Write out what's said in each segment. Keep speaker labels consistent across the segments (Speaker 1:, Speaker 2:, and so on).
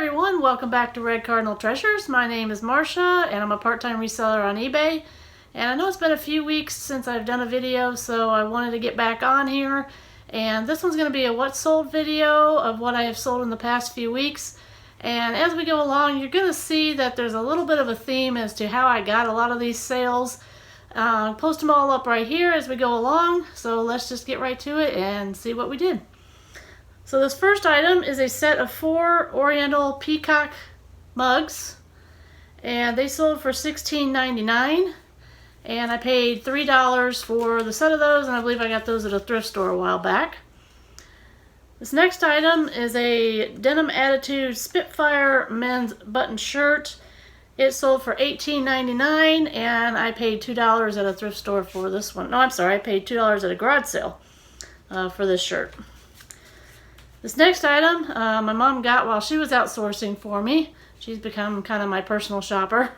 Speaker 1: everyone, welcome back to Red Cardinal Treasures. My name is Marcia and I'm a part-time reseller on eBay. And I know it's been a few weeks since I've done a video, so I wanted to get back on here. And this one's going to be a what sold video of what I have sold in the past few weeks. And as we go along, you're going to see that there's a little bit of a theme as to how I got a lot of these sales. Post them all up right here as we go along. So let's just get right to it and see what we did. So this first item is a set of 4 Oriental Peacock mugs, and they sold for $16.99, and I paid $3 for the set of those, and I believe I got those at a thrift store a while back. This next item is a Denim Attitude Spitfire men's button shirt. It sold for $18.99, and I paid $2 at a thrift store for this one. No, I'm sorry, I paid $2 at a garage sale for this shirt. This next item, my mom got while she was outsourcing for me. She's become kind of my personal shopper.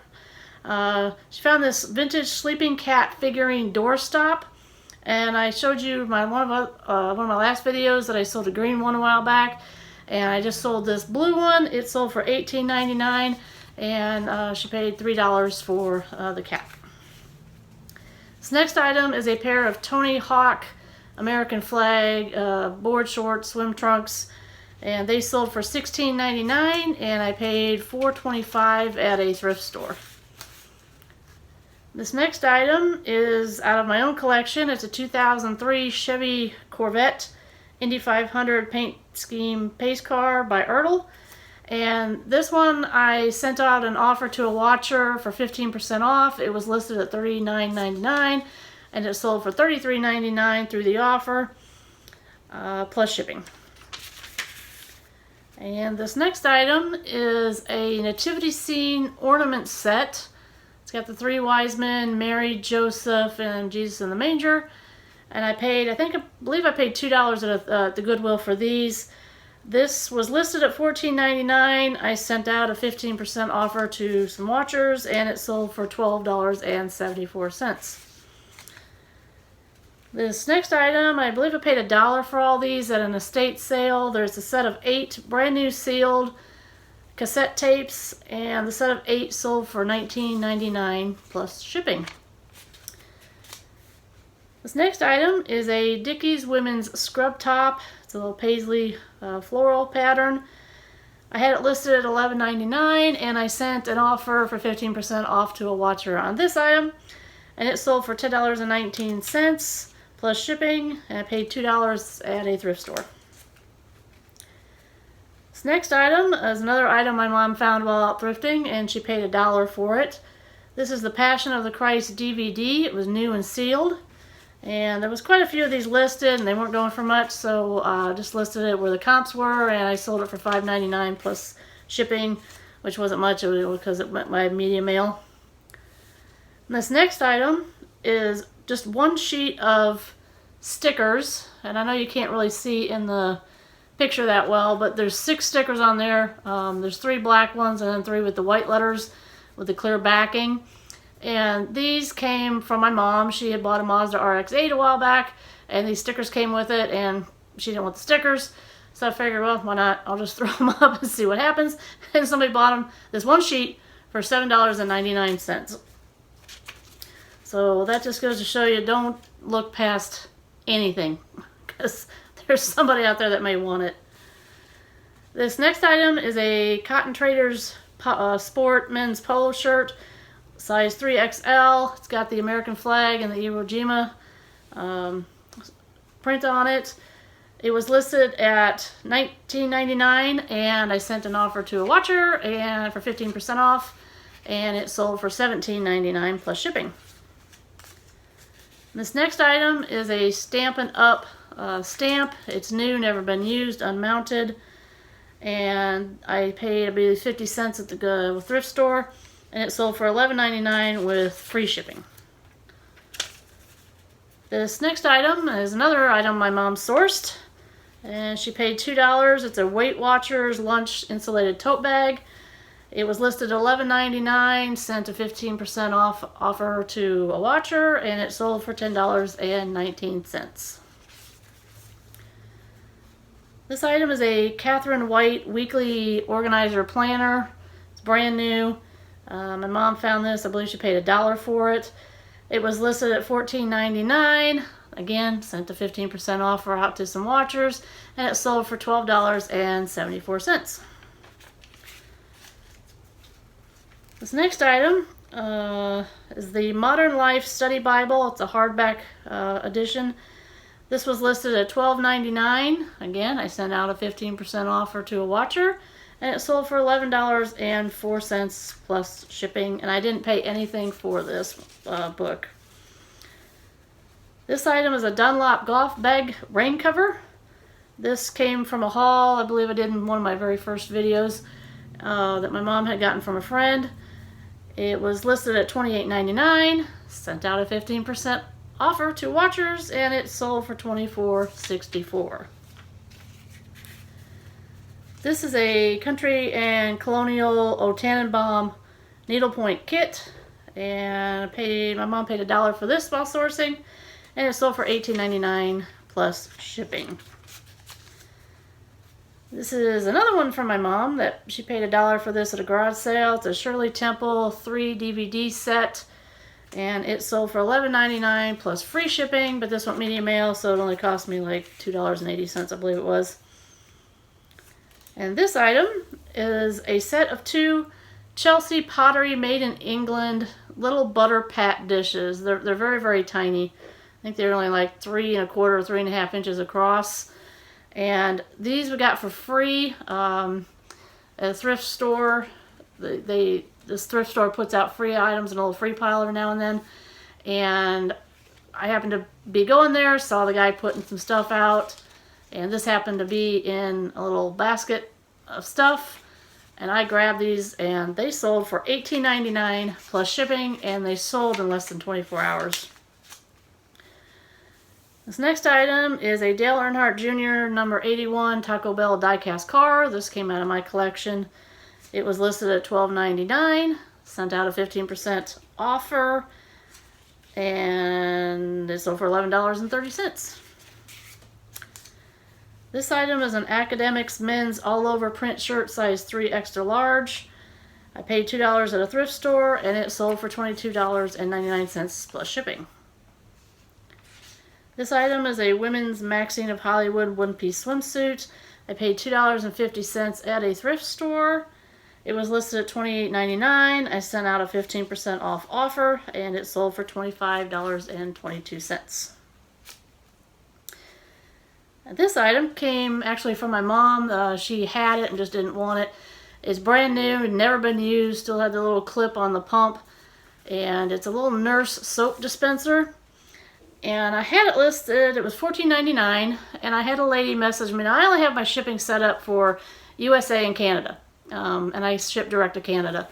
Speaker 1: She found this vintage sleeping cat figurine doorstop, and I showed you one of my last videos that I sold a green one a while back, and I just sold this blue one. It sold for $18.99, and she paid $3 for the cat. This next item is a pair of Tony Hawk American flag board shorts, swim trunks, and they sold for $16.99, and I paid $4.25 at a thrift store. This next item is out of my own collection. It's a 2003 Chevy Corvette Indy 500 paint scheme pace car by Ertl, and this one I sent out an offer to a watcher for 15% off. It was listed at $39.99. and it sold for $33.99 through the offer, plus shipping. And this next item is a nativity scene ornament set. It's got the 3 wise men, Mary, Joseph, and Jesus in the manger. And I paid, I believe I paid $2 at the Goodwill for these. This was listed at $14.99. I sent out a 15% offer to some watchers, and it sold for $12.74. This next item, I believe I paid $1 for all these at an estate sale. There's a set of 8 brand new sealed cassette tapes, and the set of 8 sold for $19.99 plus shipping. This next item is a Dickies women's scrub top. It's a little paisley floral pattern. I had it listed at $11.99, and I sent an offer for 15% off to a watcher on this item, and it sold for $10.19 plus shipping, and I paid $2 at a thrift store. This next item is another item my mom found while out thrifting, and she paid $1 for it. This is the Passion of the Christ DVD. It was new and sealed, and there was quite a few of these listed, and they weren't going for much, so I just listed it where the comps were, and I sold it for $5.99 plus shipping, which wasn't much because it went by medium mail. And this next item is just one sheet of stickers, and I know you can't really see in the picture that well, but there's 6 stickers on there. There's 3 black ones and then 3 with the white letters with the clear backing. And these came from my mom. She had bought a Mazda RX-8 a while back, and these stickers came with it, and she didn't want the stickers, so I figured, well, why not? I'll just throw them up and see what happens. And somebody bought them, this one sheet, for $7.99. So that just goes to show you, don't look past anything, because there's somebody out there that may want it. This next item is a Cotton Traders Sport men's polo shirt, size 3XL. It's got the American flag and the Iwo Jima print on it. It was listed at $19.99, and I sent an offer to a watcher and for 15% off, and it sold for $17.99 plus shipping. This next item is a Stampin' Up stamp. It's new, never been used, unmounted, and I paid, I believe, 50 cents at the thrift store, and it sold for $11.99 with free shipping. This next item is another item my mom sourced, and she paid $2. It's a Weight Watchers lunch insulated tote bag. It was listed at $11.99, sent a 15% off offer to a watcher, and it sold for $10.19. This item is a Catherine White weekly organizer planner. It's brand new. My mom found this. I believe she paid $1 for it. It was listed at $14.99. Again, sent a 15% offer out to some watchers, and it sold for $12.74. This next item is the Modern Life Study Bible. It's a hardback edition. This was listed at $12.99. Again, I sent out a 15% offer to a watcher, and it sold for $11.04 plus shipping, and I didn't pay anything for this book. This item is a Dunlop golf bag rain cover. This came from a haul I believe I did in one of my very first videos that my mom had gotten from a friend. It was listed at $28.99, sent out a 15% offer to watchers, and it sold for $24.64. This is a Country and Colonial O Tannenbaum needlepoint kit, and my mom paid $1 for this while sourcing, and it sold for $18.99 plus shipping. This is another one from my mom that she paid $1 for this at a garage sale. It's a Shirley Temple 3 DVD set, and it sold for $11.99 plus free shipping, but this went medium mail, so it only cost me like $2.80, I believe it was. And this item is a set of 2 Chelsea Pottery Made in England little butter pat dishes. They're very, very tiny. I think they're only like 3 1/4 or 3.5 inches across. And these we got for free at a thrift store. This thrift store puts out free items in a little free pile every now and then. And I happened to be going there, saw the guy putting some stuff out, and this happened to be in a little basket of stuff. And I grabbed these, and they sold for $18.99 plus shipping, and they sold in less than 24 hours. This next item is a Dale Earnhardt Jr. number 81 Taco Bell die-cast car. This came out of my collection. It was listed at $12.99, sent out a 15% offer, and it sold for $11.30. This item is an Academics men's all-over print shirt, size 3 extra large. I paid $2 at a thrift store, and it sold for $22.99 plus shipping. This item is a women's Maxine of Hollywood one-piece swimsuit. I paid $2.50 at a thrift store. It was listed at $28.99. I sent out a 15% off offer, and it sold for $25.22. This item came actually from my mom. She had it and just didn't want it. It's brand new, never been used, still had the little clip on the pump. And it's a little Nurse soap dispenser. And I had it listed, it was $14.99, and I had a lady message me. Now, I only have my shipping set up for USA and Canada, and I ship direct to Canada.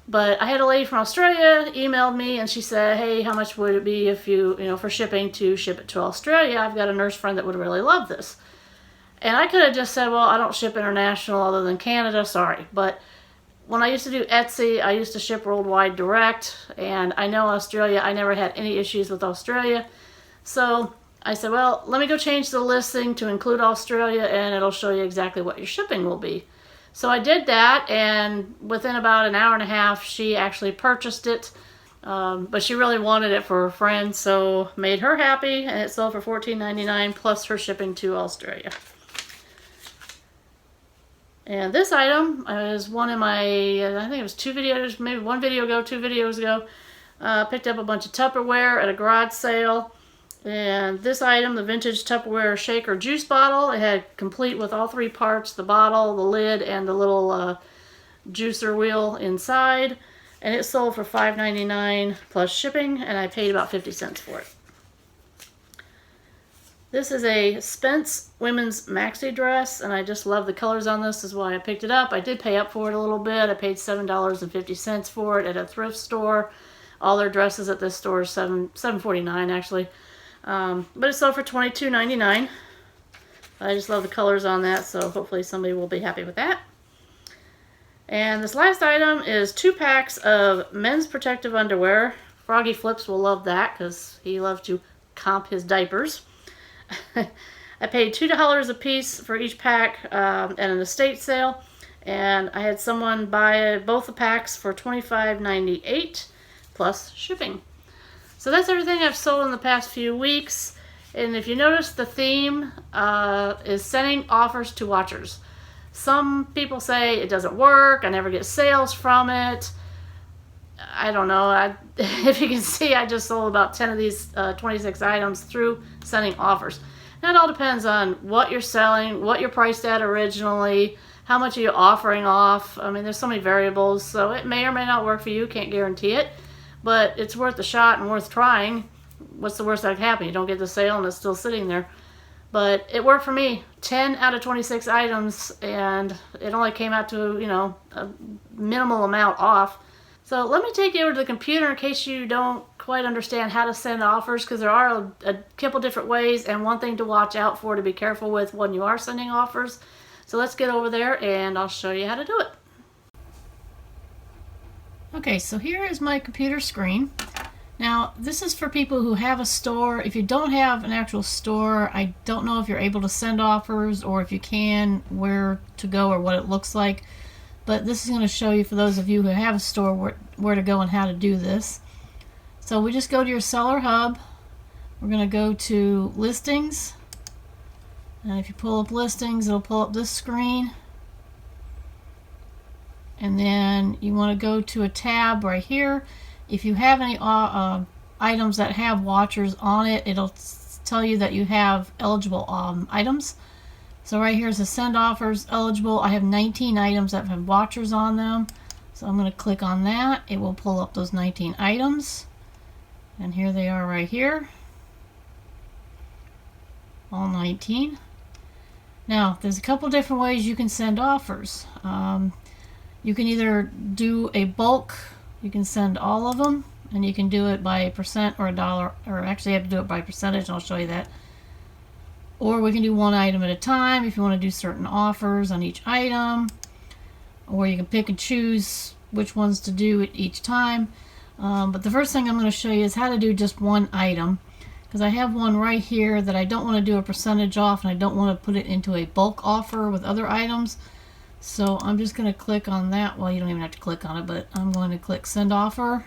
Speaker 1: But I had a lady from Australia emailed me, and she said, hey, how much would it be if for shipping to ship it to Australia? I've got a nurse friend that would really love this. And I could have just said, well, I don't ship international other than Canada, sorry. But when I used to do Etsy, I used to ship worldwide direct, and I know Australia, I never had any issues with Australia. So I said, well, let me go change the listing to include Australia, and it'll show you exactly what your shipping will be. So I did that, and within about an hour and a half, she actually purchased it. But she really wanted it for her friend, so made her happy, and it sold for $14.99 plus her shipping to Australia. And this item is one of my, I think it was 2 videos, maybe 1 video ago, 2 videos ago. Picked up a bunch of Tupperware at a garage sale. And this item, the vintage Tupperware shaker juice bottle, it had complete with all 3 parts, the bottle, the lid, and the little juicer wheel inside. And it sold for $5.99 plus shipping, and I paid about 50 cents for it. This is a Spence women's maxi dress, and I just love the colors on this. Is why I picked it up. I did pay up for it a little bit. I paid $7.50 for it at a thrift store. All their dresses at this store are $7.49 actually, but it sold for $22.99. I just love the colors on that, so hopefully somebody will be happy with that. And this last item is 2 packs of men's protective underwear. Froggy Flips will love that because he loves to comp his diapers. I paid $2 a piece for each pack at an estate sale, and I had someone buy both the packs for $25.98 plus shipping. So that's everything I've sold in the past few weeks. And if you notice, the theme is sending offers to watchers. Some people say it doesn't work, I never get sales from it. I don't know. If you can see, I just sold about 10 of these 26 items through sending offers. Now, it all depends on what you're selling, what you're priced at originally, how much are you offering off. I mean, there's so many variables, so it may or may not work for you. Can't guarantee it, but it's worth a shot and worth trying. What's the worst that can happen? You don't get the sale and it's still sitting there. But it worked for me. 10 out of 26 items, and it only came out to, you know, a minimal amount off. So let me take you over to the computer in case you don't quite understand how to send offers, because there are a couple different ways, and one thing to watch out for, to be careful with when you are sending offers. So let's get over there and I'll show you how to do it. Okay, so here is my computer screen. Now, this is for people who have a store. If you don't have an actual store, I don't know if you're able to send offers, or if you can, where to go or what it looks like. But this is going to show you, for those of you who have a store, where to go and how to do this. So we just go to your seller hub. We're going to go to listings. And if you pull up listings, it'll pull up this screen. And then you want to go to a tab right here. If you have any items that have watchers on it, it'll tell you that you have eligible items. So right here is the send offers eligible. I have 19 items that have watchers on them. So I'm going to click on that. It will pull up those 19 items. And here they are right here. All 19. Now, there's a couple different ways you can send offers. You can either do a bulk. You can send all of them, and you can do it by a percent or a dollar, or actually you have to do it by percentage, and I'll show you that. Or we can do one item at a time if you want to do certain offers on each item. Or you can pick and choose which ones to do at each time. But the first thing I'm going to show you is how to do just one item, because I have one right here that I don't want to do a percentage off, and I don't want to put it into a bulk offer with other items. So I'm just going to click on that. Well, you don't even have to click on it, but I'm going to click send offer.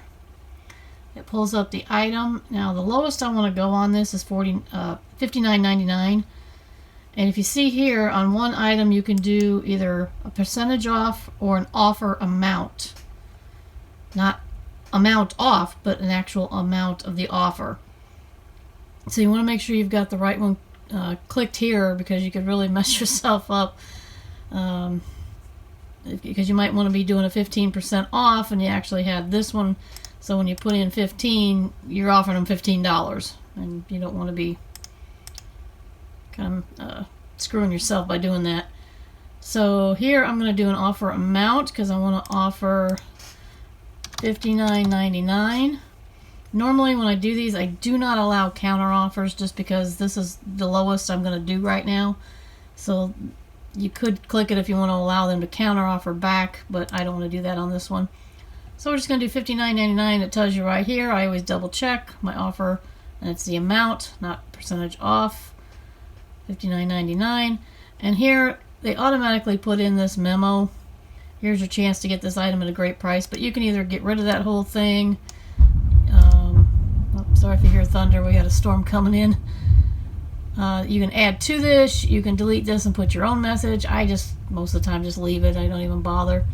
Speaker 1: It pulls up the item. Now the lowest I want to go on this is $59.99. And if you see here, on one item you can do either a percentage off or an offer amount. Not amount off, but an actual amount of the offer. So you want to make sure you've got the right one clicked here, because you could really mess yourself up. Because you might want to be doing a 15% off, and you actually had this one. So when you put in 15, you're offering them $15, and you don't want to be kind of screwing yourself by doing that. So here I'm going to do an offer amount, because I want to offer $59.99. Normally when I do these, I do not allow counter offers, just because this is the lowest I'm going to do right now. So you could click it if you want to allow them to counter offer back, but I don't want to do that on this one. So we're just going to do $59.99. It tells you right here. I always double check my offer, and it's the amount, not percentage off. $59.99. And here they automatically put in this memo. Here's your chance to get this item at a great price, but you can either get rid of that whole thing. Sorry if you hear thunder. We got a storm coming in. You can add to this. You can delete this and put your own message. I just, most of the time, just leave it. I don't even bother.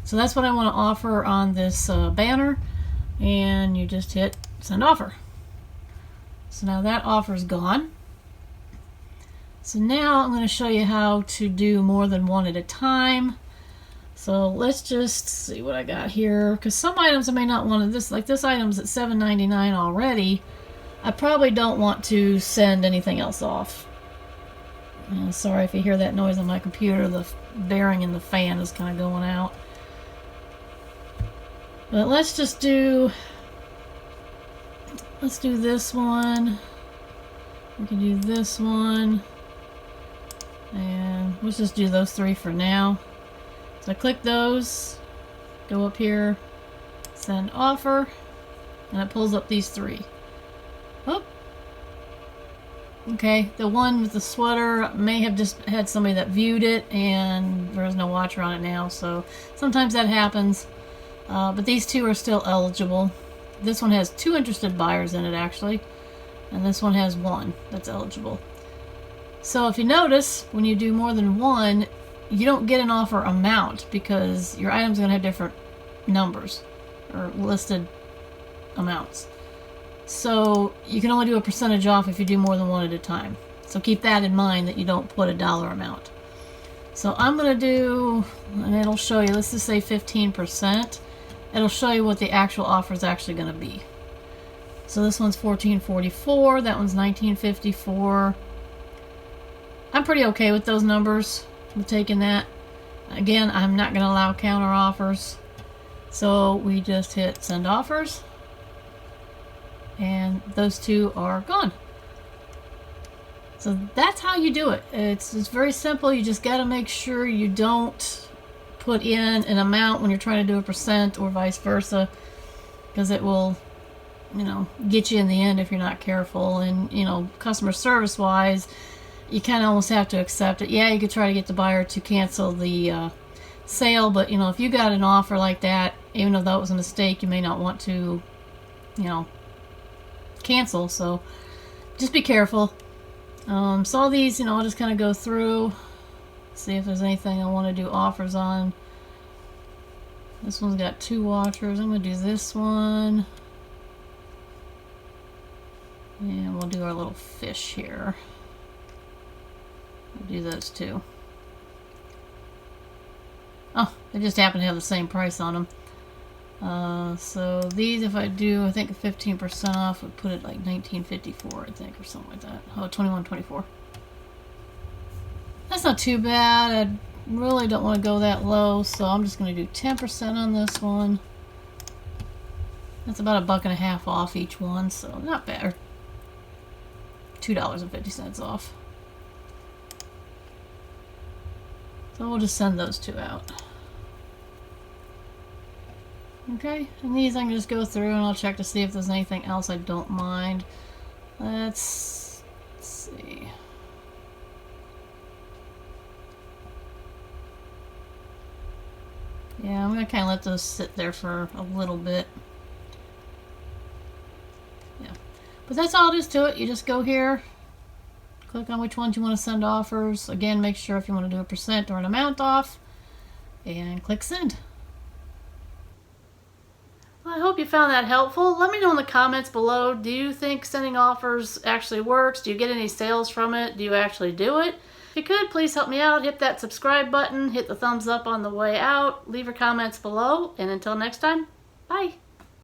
Speaker 1: So that's what I want to offer on this banner. And you just hit send offer. So now that offer is gone. So now I'm going to show you how to do more than one at a time. So let's just see what I got here, because some items I may not want to, like this item's at $7.99 already. I probably don't want to send anything else off. Sorry if you hear that noise on my computer. The bearing in the fan is kind of going out. But let's do this one. We can do this one. And let's just do those three for now. So I click those, go up here, send offer, and it pulls up these three. Oh, Okay, the one with the sweater may have just had somebody that viewed it and there is no watcher on it now, so sometimes that happens. But these two are still eligible. This one has 2 interested buyers in it actually, and this one has 1 that's eligible. So if you notice, when you do more than 1, you don't get an offer amount because your item's going to have different numbers or listed amounts. So you can only do a percentage off if you do more than 1 at a time. So keep that in mind, that you don't put a dollar amount. So I'm going to do, and it'll show you, let's just say 15%. It'll show you what the actual offer is actually going to be. So this one's $14.44, that one's $19.54. I'm pretty okay with those numbers, with taking that. Again, I'm not going to allow counter offers. So we just hit send offers. And those 2 are gone. So that's how you do it. It's very simple. You just got to make sure you don't put in an amount when you're trying to do a percent or vice versa, because it will, you know, get you in the end if you're not careful. And, you know, customer service wise, you kind of almost have to accept it. Yeah, you could try to get the buyer to cancel the sale, but, you know, if you got an offer like that, even though that was a mistake, you may not want to, you know, cancel. So just be careful. So all these, you know, I'll just kind of go through, see if there's anything I want to do offers on. This one's got 2 watchers. I'm going to do this one. And we'll do our little fish here. We'll do those 2. Oh, they just happen to have the same price on them. So these, if I do, I think 15% off would put it like $19.54, I think, or something like that. Oh, $21.24. That's not too bad. I really don't want to go that low, so I'm just going to do 10% on this one. That's about $1.50 off each one, so not bad. Or $2.50 off. So we'll just send those 2 out. Okay, and these I can just go through and I'll check to see if there's anything else I don't mind. Let's see. Yeah, I'm going to kind of let those sit there for a little bit. Yeah, but that's all there is to it. You just go here, click on which ones you want to send offers. Again, make sure if you want to do a percent or an amount off, and click send. I hope you found that helpful. Let me know in the comments below, do you think sending offers actually works? Do you get any sales from it? Do you actually do it? If you could, please help me out. Hit that subscribe button, hit the thumbs up on the way out, leave your comments below, and until next time, bye.